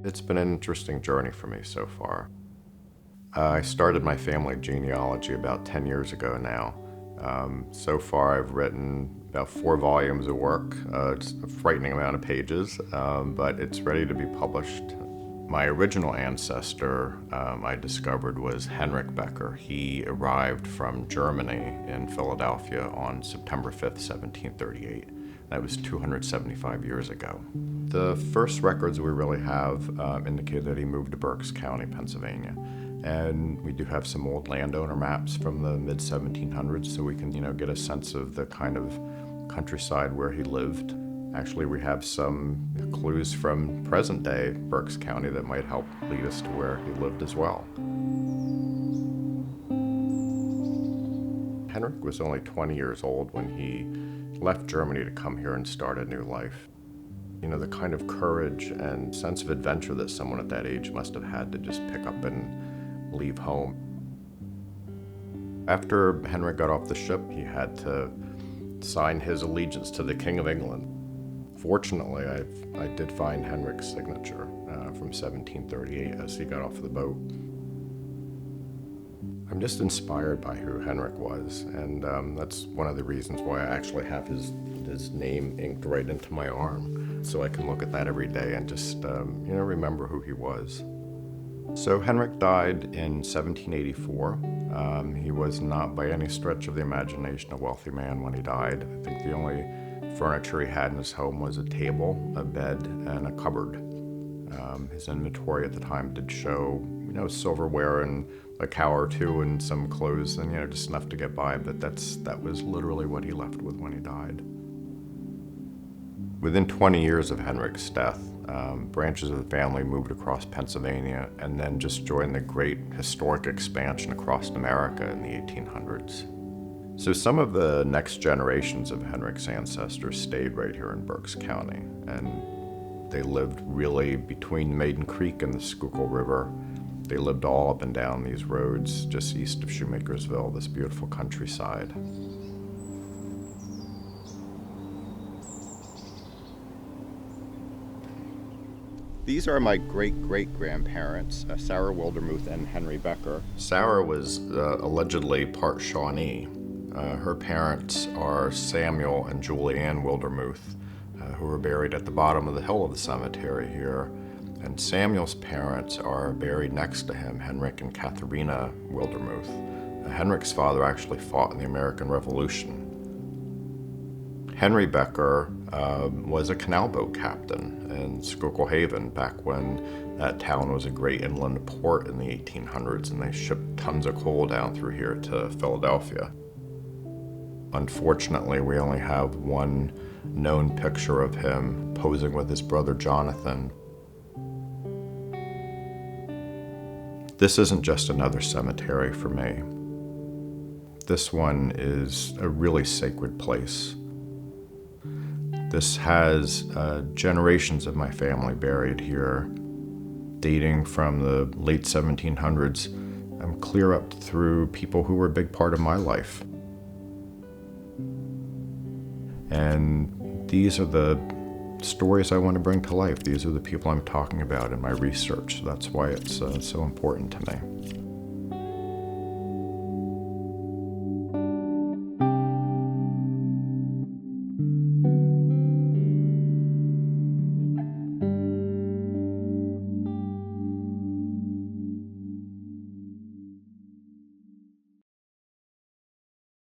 It's been an interesting journey for me so far. I started my family genealogy about 10 years ago now. So far I've written about 4 volumes of work. It's a frightening amount of pages, but it's ready to be published. My original ancestor I discovered was Henrich Becker. He arrived from Germany in Philadelphia on September 5th, 1738. That was 275 years ago. The first records we really have indicate that he moved to Berks County, Pennsylvania. And we do have some old landowner maps from the mid-1700s, so we can, get a sense of the kind of countryside where he lived. Actually, we have some clues from present-day Berks County that might help lead us to where he lived as well. Henrich was only 20 years old when he left Germany to come here and start a new life. The kind of courage and sense of adventure that someone at that age must have had to just pick up and leave home. After Henrich got off the ship, he had to sign his allegiance to the King of England. Fortunately, I did find Henrich's signature from 1738 as he got off the boat. I'm just inspired by who Henrich was, and that's one of the reasons why I actually have his name inked right into my arm, so I can look at that every day and just remember who he was. So Henrich died in 1784. He was not by any stretch of the imagination a wealthy man when he died. I think the only furniture he had in his home was a table, a bed, and a cupboard. His inventory at the time did show, silverware and a cow or two and some clothes and, just enough to get by, but that was literally what he left with when he died. Within 20 years of Henrich's death, branches of the family moved across Pennsylvania and then just joined the great historic expansion across America in the 1800s. So some of the next generations of Henrich's ancestors stayed right here in Berks County, and they lived really between Maiden Creek and the Schuylkill River. They lived all up and down these roads just east of Shoemakersville, this beautiful countryside. These are my great-great-grandparents, Sarah Wildermuth and Henry Becker. Sarah was allegedly part Shawnee. Her parents are Samuel and Julie Ann Wildermuth, who were buried at the bottom of the hill of the cemetery here. And Samuel's parents are buried next to him, Henrich and Katharina Wildermuth. Henrich's father actually fought in the American Revolution. Henry Becker was a canal boat captain in Schuylkill Haven back when that town was a great inland port in the 1800s, and they shipped tons of coal down through here to Philadelphia. Unfortunately, we only have one known picture of him posing with his brother Jonathan. This isn't just another cemetery for me. This one is a really sacred place. This has generations of my family buried here, dating from the late 1700s, clear up through people who were a big part of my life. And these are the stories I want to bring to life. These are the people I'm talking about in my research. That's why it's so important to me.